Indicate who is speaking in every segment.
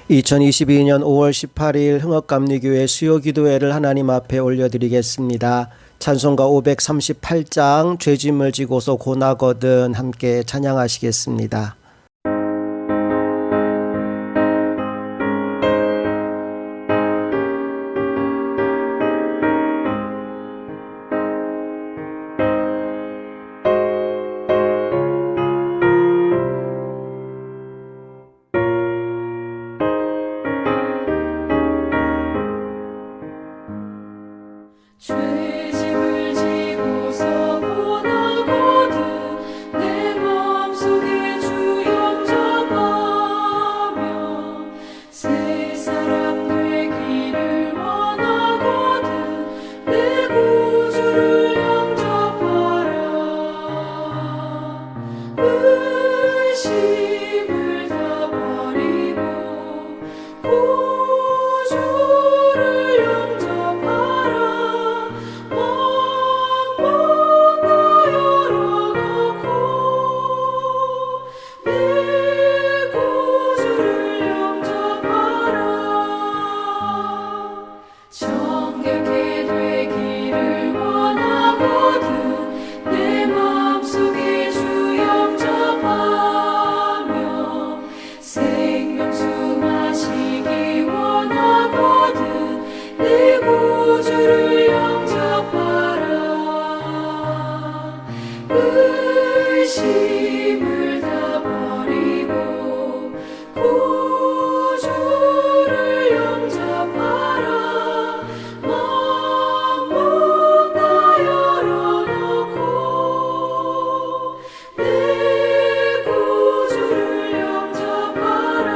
Speaker 1: 2022년 5월 18일 흥업감리교회 수요기도회를 하나님 앞에 올려드리겠습니다. 찬송가 538장 죄짐을 지고서 고나거든 함께 찬양하시겠습니다.
Speaker 2: 죄짐을 지고서 고나거든 내 마음속에 주 영접하며 새 사람 되기를 원하거든 내 구주를 영접하라. 의심을 다 버리고 구주를 영접하라. 정결케 되기를 원하거든 내 마음속에 주 영접하며 생명수 마시기 원하거든 내 구주를 영접하라. 의심을 다 버리고 구주를 영접하라. 마음 다 열어놓고 내 구주를 영접하라.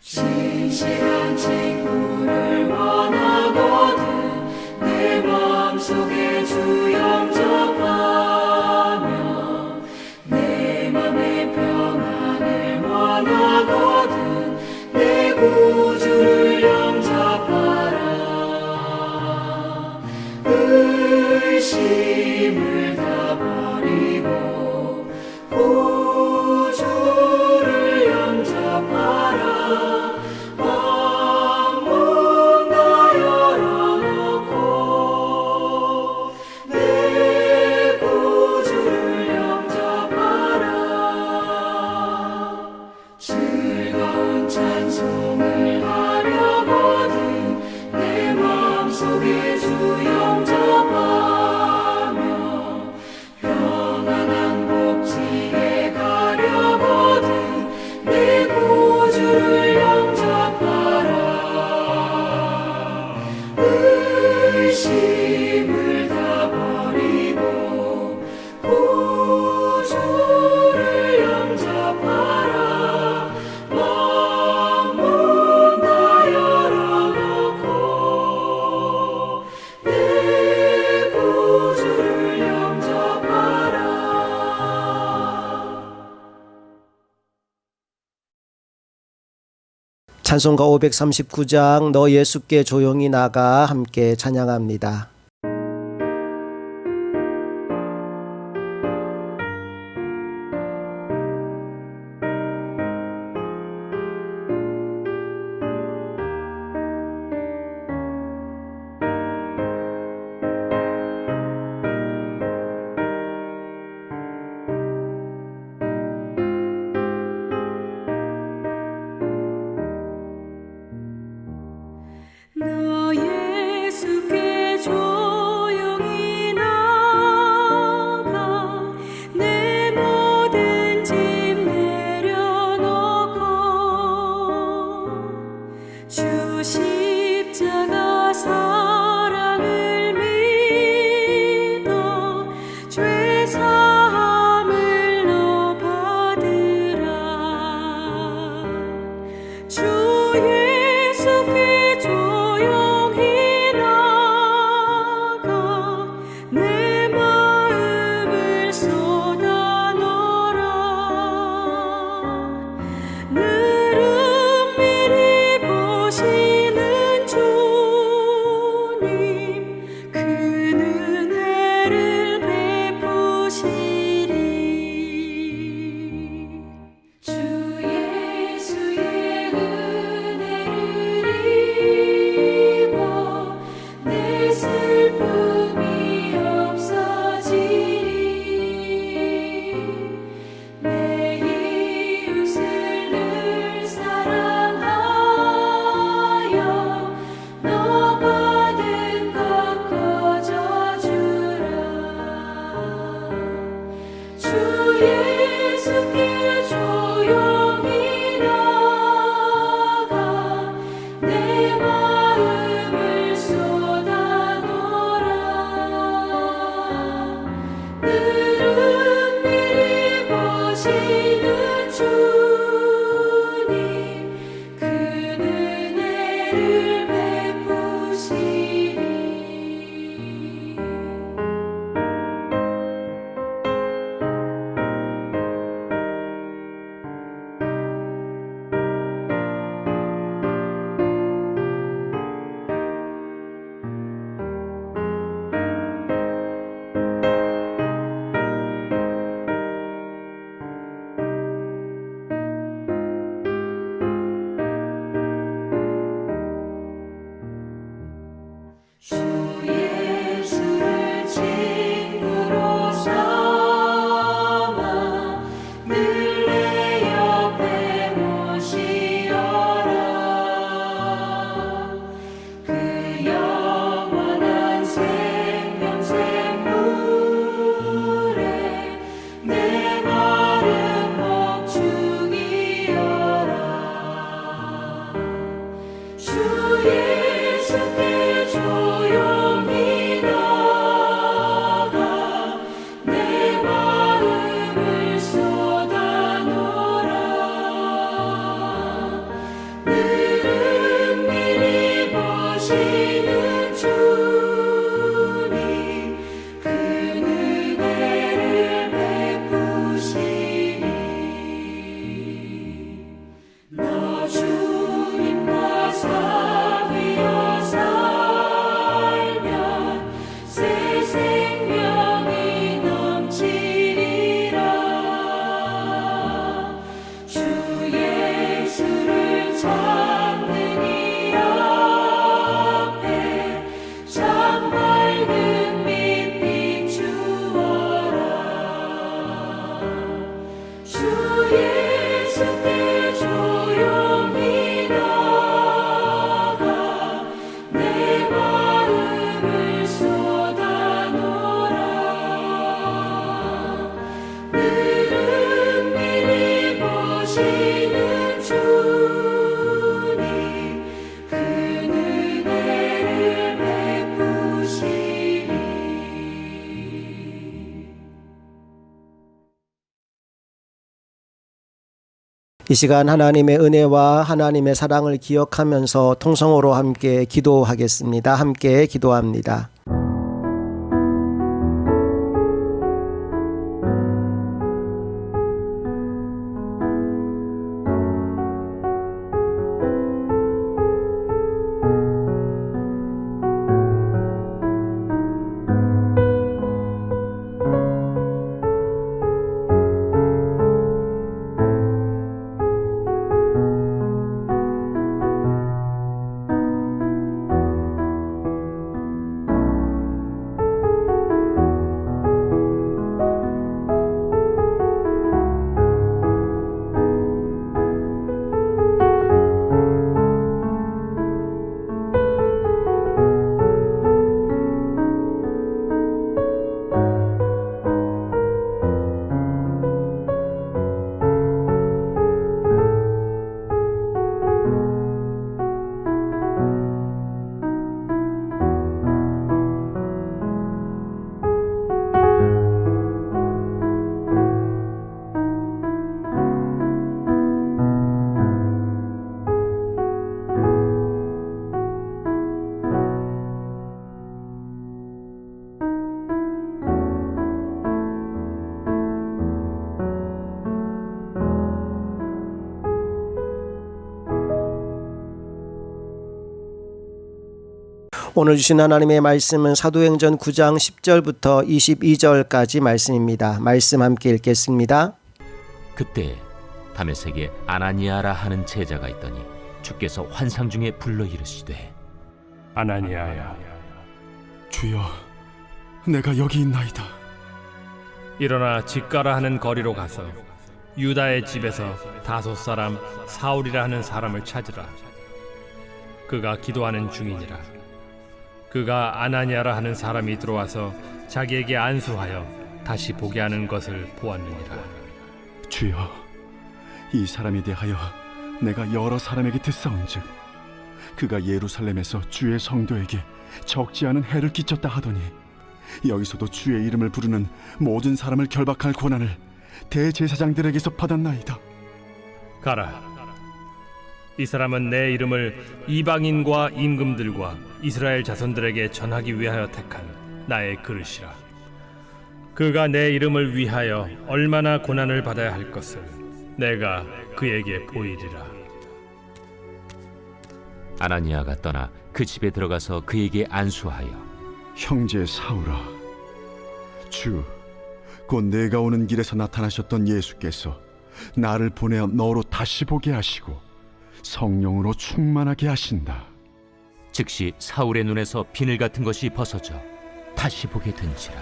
Speaker 2: 진실한 친구를 원하거든 내 마음속에 주 영접하며 내 맘의 평안을 원하거든 내 구주를 영접하라. 의심을 다 버리고 구주를 영접하라. 마음 다 열어놓고 내 구주를 영접하라. 즐거운 찬송을 하려거든 내 마음속에 주 영접하며 평안한 복지에 가려거든 내 구주를 영접하라. 의심을 다 버리고 구주를 영접하라. 마음 다 열어놓고 내 구주를 영접하라.
Speaker 1: 찬송가 539장 너 예수께 조용히 나가 함께 찬양합니다.
Speaker 2: 너 예수께 조 보시는 주님 큰 은혜를 베푸시리. 주 예수를 친구로 삼아 늘 내 옆에 모시어라. 그 영원한 생명샘물에 내 마른 목 죽이어라. 주 예수께 조용히 나가 내 마음을 쏟아놓으라. 늘 은밀히 보시는 주님 큰 은혜를 베푸시리. 너 주님과 사귀어 살면 새 생명이 넘치리라. 주 예수를 찾는 이 앞에 참 밝은 빛 비추어라. 주 예수께 조용히 나가 내 마음을 쏟아놓으라. 늘 은밀히 보시는 주님 큰 은혜를 베푸시리.
Speaker 1: 이 시간 하나님의 은혜와 하나님의 사랑을 기억하면서 통성으로 함께 기도하겠습니다. 함께 기도합니다. 오늘 주신 하나님의 말씀은 사도행전 9장 10절부터 22절까지 말씀입니다. 말씀 함께 읽겠습니다.
Speaker 3: 그때 다메섹에 아나니아라 하는 제자가 있더니 주께서 환상 중에 불러 이르시되
Speaker 4: 아나니아야, 주여, 내가 여기 있나이다.
Speaker 5: 일어나 직가라 하는 거리로 가서 유다의 집에서 다섯 사람 사울이라 하는 사람을 찾으라. 그가 기도하는 중이니라. 그가 아나니아라 하는 사람이 들어와서 자기에게 안수하여 다시 보게 하는 것을 보았느니라.
Speaker 4: 주여, 이 사람에 대하여 내가 여러 사람에게 듣사온즉 그가 예루살렘에서 주의 성도에게 적지 않은 해를 끼쳤다 하더니 여기서도 주의 이름을 부르는 모든 사람을 결박할 고난을 대제사장들에게서 받았나이다.
Speaker 5: 가라. 이 사람은 내 이름을 이방인과 임금들과 이스라엘 자손들에게 전하기 위하여 택한 나의 그릇이라. 그가 내 이름을 위하여 얼마나 고난을 받아야 할 것을 내가 그에게 보이리라.
Speaker 3: 아나니아가 떠나 그 집에 들어가서 그에게 안수하여
Speaker 4: 형제 사울아, 주, 곧 내가 오는 길에서 나타나셨던 예수께서 나를 보내어 너로 다시 보게 하시고 성령으로 충만하게 하신다.
Speaker 3: 즉시 사울의 눈에서 비늘 같은 것이 벗어져 다시 보게 된지라.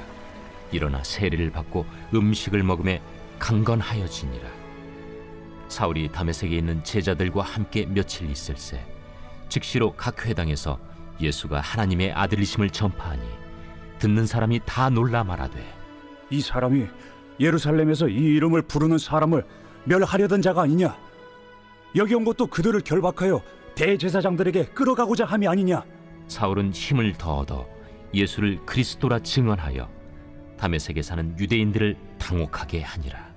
Speaker 3: 일어나 세례를 받고 음식을 먹음에 강건하여지니라. 사울이 다메섹에 있는 제자들과 함께 며칠 있을새 즉시로 각 회당에서 예수가 하나님의 아들이심을 전파하니 듣는 사람이 다 놀라 말하되
Speaker 6: 이 사람이 예루살렘에서 이 이름을 부르는 사람을 멸하려던 자가 아니냐? 여기 온 것도 그들을 결박하여 대제사장들에게 끌어가고자 함이 아니냐?
Speaker 3: 사울은 힘을 더 얻어 예수를 그리스도라 증언하여 다메섹에 사는 유대인들을 당혹하게 하니라.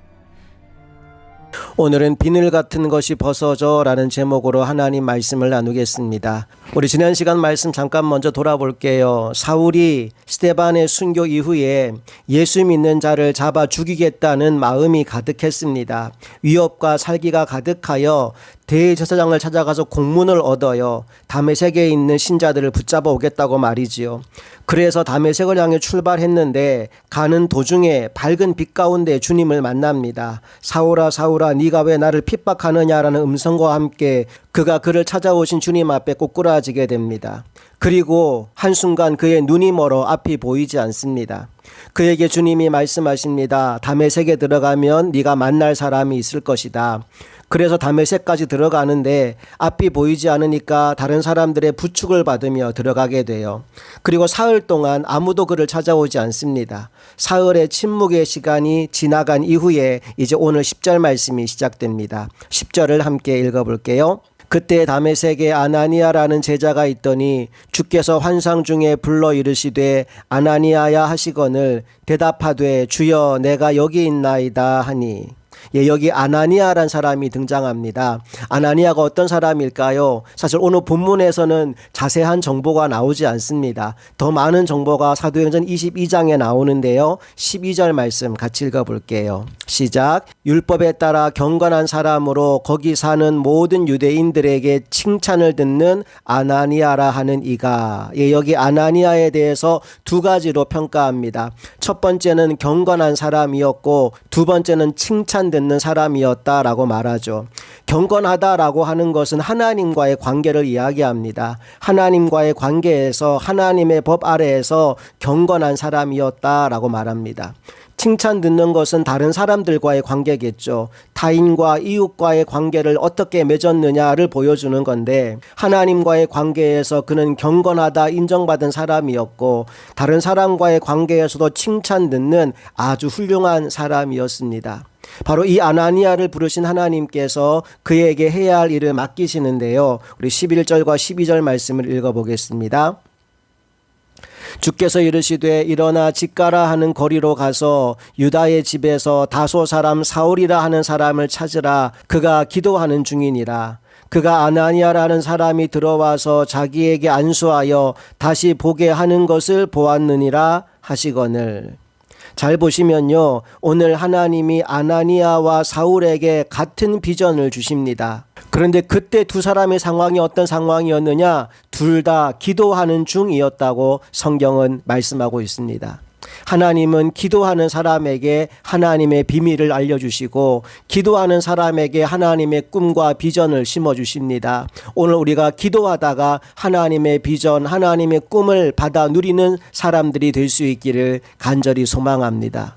Speaker 1: 오늘은 비늘 같은 것이 벗어져 라는 제목으로 하나님 말씀을 나누겠습니다. 우리 지난 시간 말씀 잠깐 먼저 돌아볼게요. 사울이 스데반의 순교 이후에 예수 믿는 자를 잡아 죽이겠다는 마음이 가득했습니다. 위협과 살기가 가득하여 대제사장을 찾아가서 공문을 얻어요. 다메섹에 있는 신자들을 붙잡아 오겠다고 말이지요. 그래서 다메섹을 향해 출발했는데 가는 도중에 밝은 빛 가운데 주님을 만납니다. 사울아 사울아 네가 왜 나를 핍박하느냐라는 음성과 함께 그가 그를 찾아오신 주님 앞에 꼬꾸라지게 됩니다. 그리고 한순간 그의 눈이 멀어 앞이 보이지 않습니다. 그에게 주님이 말씀하십니다. 다메섹에 들어가면 네가 만날 사람이 있을 것이다. 그래서 다메섹까지 들어가는데 앞이 보이지 않으니까 다른 사람들의 부축을 받으며 들어가게 돼요. 그리고 사흘 동안 아무도 그를 찾아오지 않습니다. 사흘의 침묵의 시간이 지나간 이후에 이제 오늘 10절 말씀이 시작됩니다. 10절을 함께 읽어볼게요. 그때 다메섹에 아나니아라는 제자가 있더니 주께서 환상 중에 불러 이르시되 아나니아야 하시거늘 대답하되 주여 내가 여기 있나이다 하니. 여기 아나니아란 사람이 등장합니다. 아나니아가 어떤 사람일까요? 사실 오늘 본문에서는 자세한 정보가 나오지 않습니다. 더 많은 정보가 사도행전 22장에 나오는데요. 12절 말씀 같이 읽어볼게요. 시작. 율법에 따라 경건한 사람으로 거기 사는 모든 유대인들에게 칭찬을 듣는 아나니아라 하는 이가. 여기 아나니아에 대해서 두 가지로 평가합니다. 첫 번째는 경건한 사람이었고 두 번째는 칭찬 듣는 사람이었다라고 말하죠. 경건하다라고 하는 것은 하나님과의 관계를 이야기합니다. 하나님과의 관계에서 하나님의 법 아래에서 경건한 사람이었다라고 말합니다. 칭찬 듣는 것은 다른 사람들과의 관계겠죠. 타인과 이웃과의 관계를 어떻게 맺었느냐를 보여주는 건데 하나님과의 관계에서 그는 경건하다 인정받은 사람이었고 다른 사람과의 관계에서도 칭찬 듣는 아주 훌륭한 사람이었습니다. 바로 이 아나니아를 부르신 하나님께서 그에게 해야 할 일을 맡기시는데요. 우리 11절과 12절 말씀을 읽어보겠습니다. 주께서 이르시되 일어나 집가라 하는 거리로 가서 유다의 집에서 다소 사람 사울이라 하는 사람을 찾으라. 그가 기도하는 중이니라. 그가 아나니아라는 사람이 들어와서 자기에게 안수하여 다시 보게 하는 것을 보았느니라 하시거늘. 잘 보시면요. 오늘 하나님이 아나니아와 사울에게 같은 비전을 주십니다. 그런데 그때 두 사람의 상황이 어떤 상황이었느냐? 둘 다 기도하는 중이었다고 성경은 말씀하고 있습니다. 하나님은 기도하는 사람에게 하나님의 비밀을 알려주시고 기도하는 사람에게 하나님의 꿈과 비전을 심어주십니다. 오늘 우리가 기도하다가 하나님의 비전, 하나님의 꿈을 받아 누리는 사람들이 될 수 있기를 간절히 소망합니다.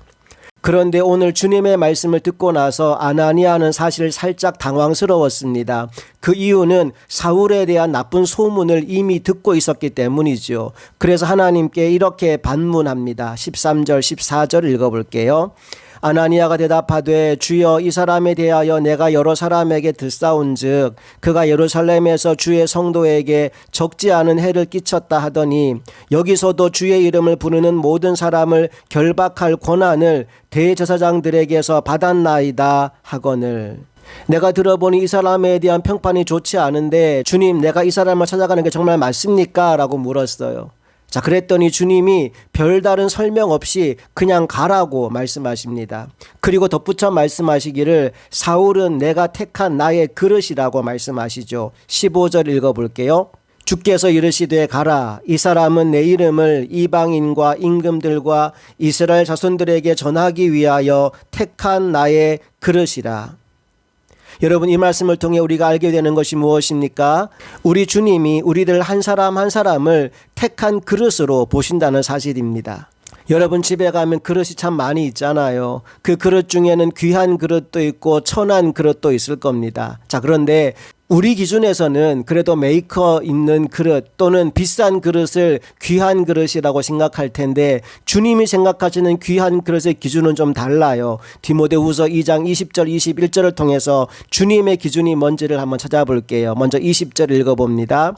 Speaker 1: 그런데 오늘 주님의 말씀을 듣고 나서 아나니아는 사실 살짝 당황스러웠습니다. 그 이유는 사울에 대한 나쁜 소문을 이미 듣고 있었기 때문이죠. 그래서 하나님께 이렇게 반문합니다. 13절 14절 읽어볼게요. 아나니아가 대답하되 주여 이 사람에 대하여 내가 여러 사람에게 듣사온즉 그가 예루살렘에서 주의 성도에게 적지 않은 해를 끼쳤다 하더니 여기서도 주의 이름을 부르는 모든 사람을 결박할 권한을 대제사장들에게서 받았나이다 하거늘. 내가 들어보니 이 사람에 대한 평판이 좋지 않은데 주님, 내가 이 사람을 찾아가는 게 정말 맞습니까? 라고 물었어요. 자, 그랬더니 주님이 별다른 설명 없이 그냥 가라고 말씀하십니다. 그리고 덧붙여 말씀하시기를 사울은 내가 택한 나의 그릇이라고 말씀하시죠. 15절 읽어볼게요. 주께서 이르시되 가라. 이 사람은 내 이름을 이방인과 임금들과 이스라엘 자손들에게 전하기 위하여 택한 나의 그릇이라. 여러분, 이 말씀을 통해 우리가 알게 되는 것이 무엇입니까? 우리 주님이 우리들 한 사람 한 사람을 택한 그릇으로 보신다는 사실입니다. 여러분, 집에 가면 그릇이 참 많이 있잖아요. 그 그릇 중에는 귀한 그릇도 있고 천한 그릇도 있을 겁니다. 자, 그런데 우리 기준에서는 그래도 메이커 있는 그릇 또는 비싼 그릇을 귀한 그릇이라고 생각할 텐데 주님이 생각하시는 귀한 그릇의 기준은 좀 달라요. 디모데후서 2장 20절 21절을 통해서 주님의 기준이 뭔지를 한번 찾아볼게요. 먼저 20절 읽어봅니다.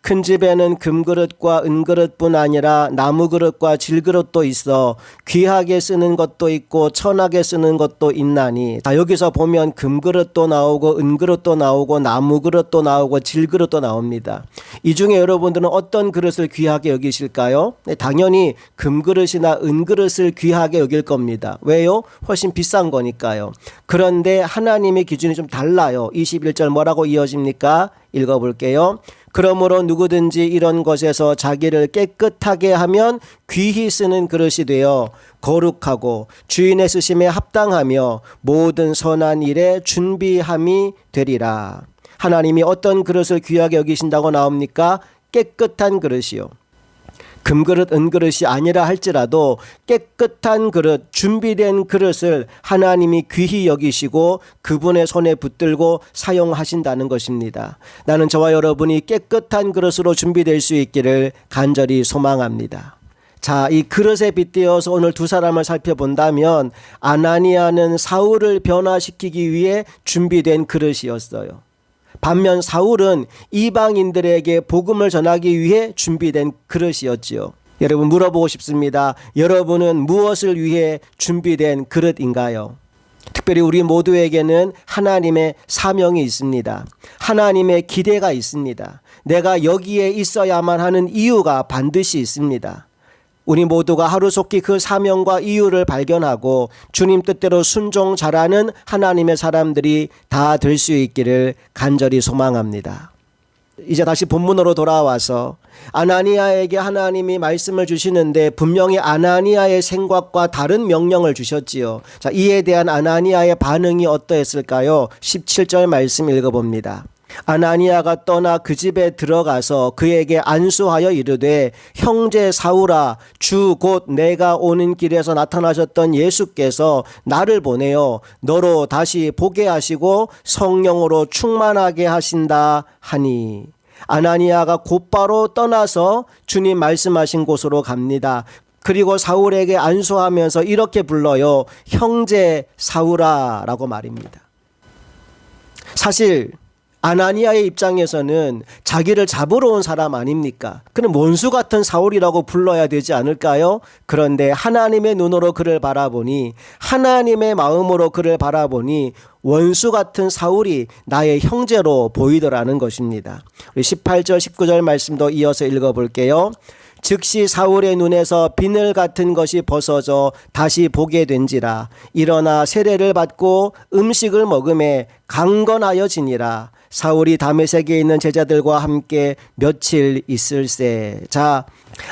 Speaker 1: 큰 집에는 금그릇과 은그릇뿐 아니라 나무그릇과 질그릇도 있어 귀하게 쓰는 것도 있고 천하게 쓰는 것도 있나니. 자, 여기서 보면 금그릇도 나오고 은그릇도 나오고 나무그릇도 나오고 질그릇도 나옵니다. 이 중에 여러분들은 어떤 그릇을 귀하게 여기실까요? 네, 당연히 금그릇이나 은그릇을 귀하게 여길 겁니다. 왜요? 훨씬 비싼 거니까요. 그런데 하나님의 기준이 좀 달라요. 21절 뭐라고 이어집니까? 읽어볼게요. 그러므로 누구든지 이런 것에서 자기를 깨끗하게 하면 귀히 쓰는 그릇이 되어 거룩하고 주인의 쓰심에 합당하며 모든 선한 일에 준비함이 되리라. 하나님이 어떤 그릇을 귀하게 여기신다고 나옵니까? 깨끗한 그릇이요. 금그릇, 은그릇이 아니라 할지라도 깨끗한 그릇, 준비된 그릇을 하나님이 귀히 여기시고 그분의 손에 붙들고 사용하신다는 것입니다. 나는 저와 여러분이 깨끗한 그릇으로 준비될 수 있기를 간절히 소망합니다. 자, 이 그릇에 빗대어서 오늘 두 사람을 살펴본다면 아나니아는 사울을 변화시키기 위해 준비된 그릇이었어요. 반면 사울은 이방인들에게 복음을 전하기 위해 준비된 그릇이었지요. 여러분, 물어보고 싶습니다. 여러분은 무엇을 위해 준비된 그릇인가요? 특별히 우리 모두에게는 하나님의 사명이 있습니다. 하나님의 기대가 있습니다. 내가 여기에 있어야만 하는 이유가 반드시 있습니다. 우리 모두가 하루속히 그 사명과 이유를 발견하고 주님 뜻대로 순종 잘하는 하나님의 사람들이 다 될 수 있기를 간절히 소망합니다. 이제 다시 본문으로 돌아와서 아나니아에게 하나님이 말씀을 주시는데 분명히 아나니아의 생각과 다른 명령을 주셨지요. 자, 이에 대한 아나니아의 반응이 어떠했을까요? 17절 말씀 읽어봅니다. 아나니아가 떠나 그 집에 들어가서 그에게 안수하여 이르되 형제 사울아, 주 곧 내가 오는 길에서 나타나셨던 예수께서 나를 보내어 너로 다시 보게 하시고 성령으로 충만하게 하신다 하니. 아나니아가 곧바로 떠나서 주님 말씀하신 곳으로 갑니다. 그리고 사울에게 안수하면서 이렇게 불러요. 형제 사울아 라고 말입니다. 사실 아나니아의 입장에서는 자기를 잡으러 온 사람 아닙니까? 그는 원수 같은 사울이라고 불러야 되지 않을까요? 그런데 하나님의 눈으로 그를 바라보니, 하나님의 마음으로 그를 바라보니 원수 같은 사울이 나의 형제로 보이더라는 것입니다. 우리 18절 19절 말씀도 이어서 읽어볼게요. 즉시 사울의 눈에서 비늘 같은 것이 벗어져 다시 보게 된지라. 일어나 세례를 받고 음식을 먹음에 강건하여지니라. 사울이 다메섹에 있는 제자들과 함께 며칠 있을세. 자,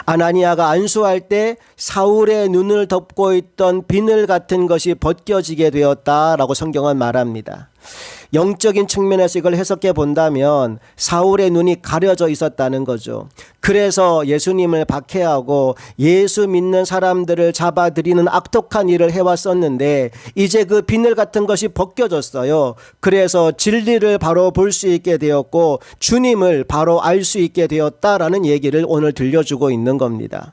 Speaker 1: 아나니아가 안수할 때 사울의 눈을 덮고 있던 비늘 같은 것이 벗겨지게 되었다라고 성경은 말합니다. 영적인 측면에서 이걸 해석해 본다면 사울의 눈이 가려져 있었다는 거죠. 그래서 예수님을 박해하고 예수 믿는 사람들을 잡아들이는 악독한 일을 해왔었는데 이제 그 비늘 같은 것이 벗겨졌어요. 그래서 진리를 바로 볼 수 있게 되었고 주님을 바로 알 수 있게 되었다라는 얘기를 오늘 들려주고 있는 겁니다.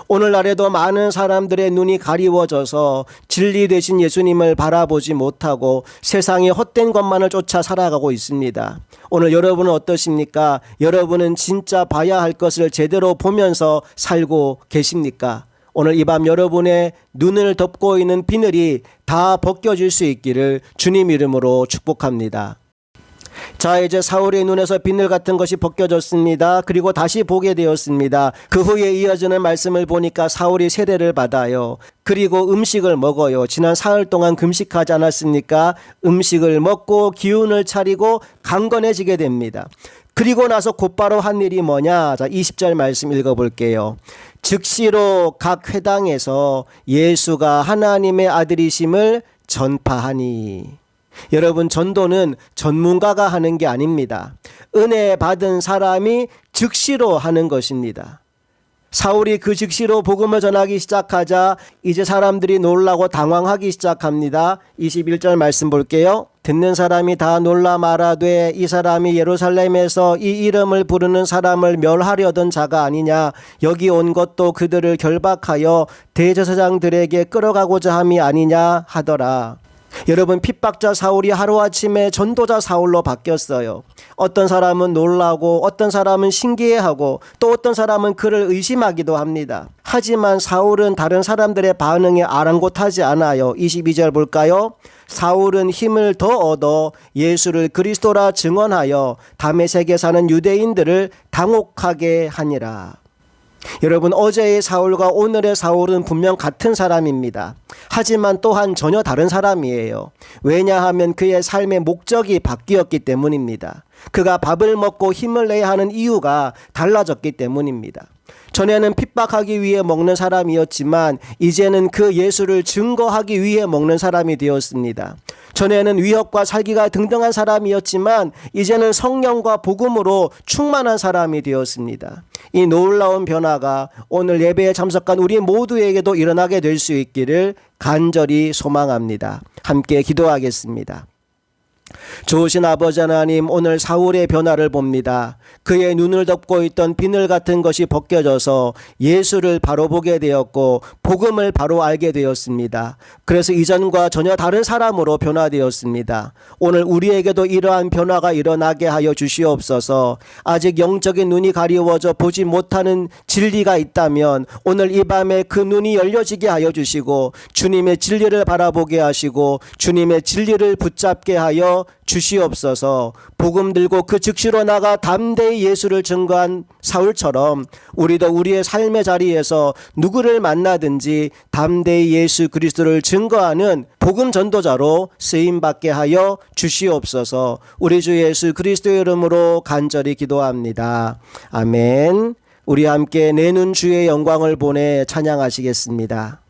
Speaker 1: 오늘날에도 많은 사람들의 눈이 가리워져서 진리 되신 예수님을 바라보지 못하고 세상의 헛된 것만을 쫓아 살아가고 있습니다. 오늘 여러분은 어떠십니까? 여러분은 진짜 봐야 할 것을 제대로 보면서 살고 계십니까? 오늘 이 밤 여러분의 눈을 덮고 있는 비늘이 다 벗겨질 수 있기를 주님 이름으로 축복합니다. 자, 이제 사울의 눈에서 비늘 같은 것이 벗겨졌습니다. 그리고 다시 보게 되었습니다. 그 후에 이어지는 말씀을 보니까 사울이 세례를 받아요. 그리고 음식을 먹어요. 지난 사흘 동안 금식하지 않았습니까? 음식을 먹고 기운을 차리고 강건해지게 됩니다. 그리고 나서 곧바로 한 일이 뭐냐? 자, 20절 말씀 읽어볼게요. 즉시로 각 회당에서 예수가 하나님의 아들이심을 전파하니. 여러분, 전도는 전문가가 하는 게 아닙니다. 은혜 받은 사람이 즉시로 하는 것입니다. 사울이 그 즉시로 복음을 전하기 시작하자 이제 사람들이 놀라고 당황하기 시작합니다. 21절 말씀 볼게요. 듣는 사람이 다 놀라 말하되 이 사람이 예루살렘에서 이 이름을 부르는 사람을 멸하려던 자가 아니냐. 여기 온 것도 그들을 결박하여 대제사장들에게 끌어가고자 함이 아니냐 하더라. 여러분, 핍박자 사울이 하루아침에 전도자 사울로 바뀌었어요. 어떤 사람은 놀라고 어떤 사람은 신기해하고 또 어떤 사람은 그를 의심하기도 합니다. 하지만 사울은 다른 사람들의 반응에 아랑곳하지 않아요. 22절 볼까요? 사울은 힘을 더 얻어 예수를 그리스도라 증언하여 다메섹에 사는 유대인들을 당혹하게 하니라. 여러분, 어제의 사울과 오늘의 사울은 분명 같은 사람입니다. 하지만 또한 전혀 다른 사람이에요. 왜냐하면 그의 삶의 목적이 바뀌었기 때문입니다. 그가 밥을 먹고 힘을 내야 하는 이유가 달라졌기 때문입니다. 전에는 핍박하기 위해 먹는 사람이었지만 이제는 그 예수를 증거하기 위해 먹는 사람이 되었습니다. 전에는 위협과 살기가 등등한 사람이었지만 이제는 성령과 복음으로 충만한 사람이 되었습니다. 이 놀라운 변화가 오늘 예배에 참석한 우리 모두에게도 일어나게 될 수 있기를 간절히 소망합니다. 함께 기도하겠습니다. 좋으신 아버지 하나님, 오늘 사울의 변화를 봅니다. 그의 눈을 덮고 있던 비늘 같은 것이 벗겨져서 예수를 바로 보게 되었고 복음을 바로 알게 되었습니다. 그래서 이전과 전혀 다른 사람으로 변화되었습니다. 오늘 우리에게도 이러한 변화가 일어나게 하여 주시옵소서. 아직 영적인 눈이 가리워져 보지 못하는 진리가 있다면 오늘 이 밤에 그 눈이 열려지게 하여 주시고 주님의 진리를 바라보게 하시고 주님의 진리를 붙잡게 하여 주시옵소서. 복음 들고 그 즉시로 나가 담대히 예수를 증거한 사울처럼 우리도 우리의 삶의 자리에서 누구를 만나든지 담대히 예수 그리스도를 증거하는 복음 전도자로 쓰임받게 하여 주시옵소서. 우리 주 예수 그리스도의 이름으로 간절히 기도합니다. 아멘. 우리 함께 내 눈 주의 영광을 보내 찬양하시겠습니다.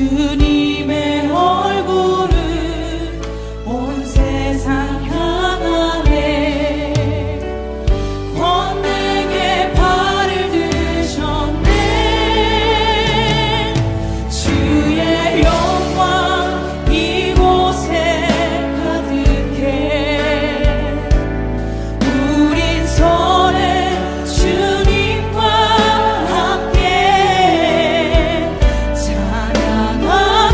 Speaker 2: 주님의 얼굴을 온 세상 향하네. 권능의 발을 드셨네. 주의 영광 이곳에 가득해. 우린 손에 주님과 함께 찬양하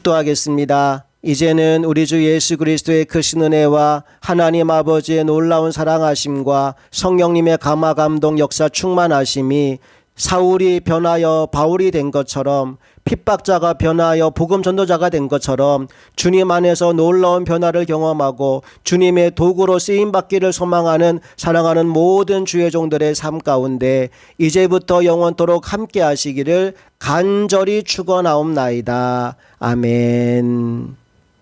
Speaker 1: 축도하겠습니다. 이제는 우리 주 예수 그리스도의 크신 은혜와 하나님 아버지의 놀라운 사랑하심과 성령님의 감화 감동 역사 충만하심이 사울이 변하여 바울이 된 것처럼, 핍박자가 변하여 복음 전도자가 된 것처럼 주님 안에서 놀라운 변화를 경험하고 주님의 도구로 쓰임받기를 소망하는 사랑하는 모든 주의 종들의 삶 가운데 이제부터 영원토록 함께 하시기를 간절히 축원하옵나이다. 아멘.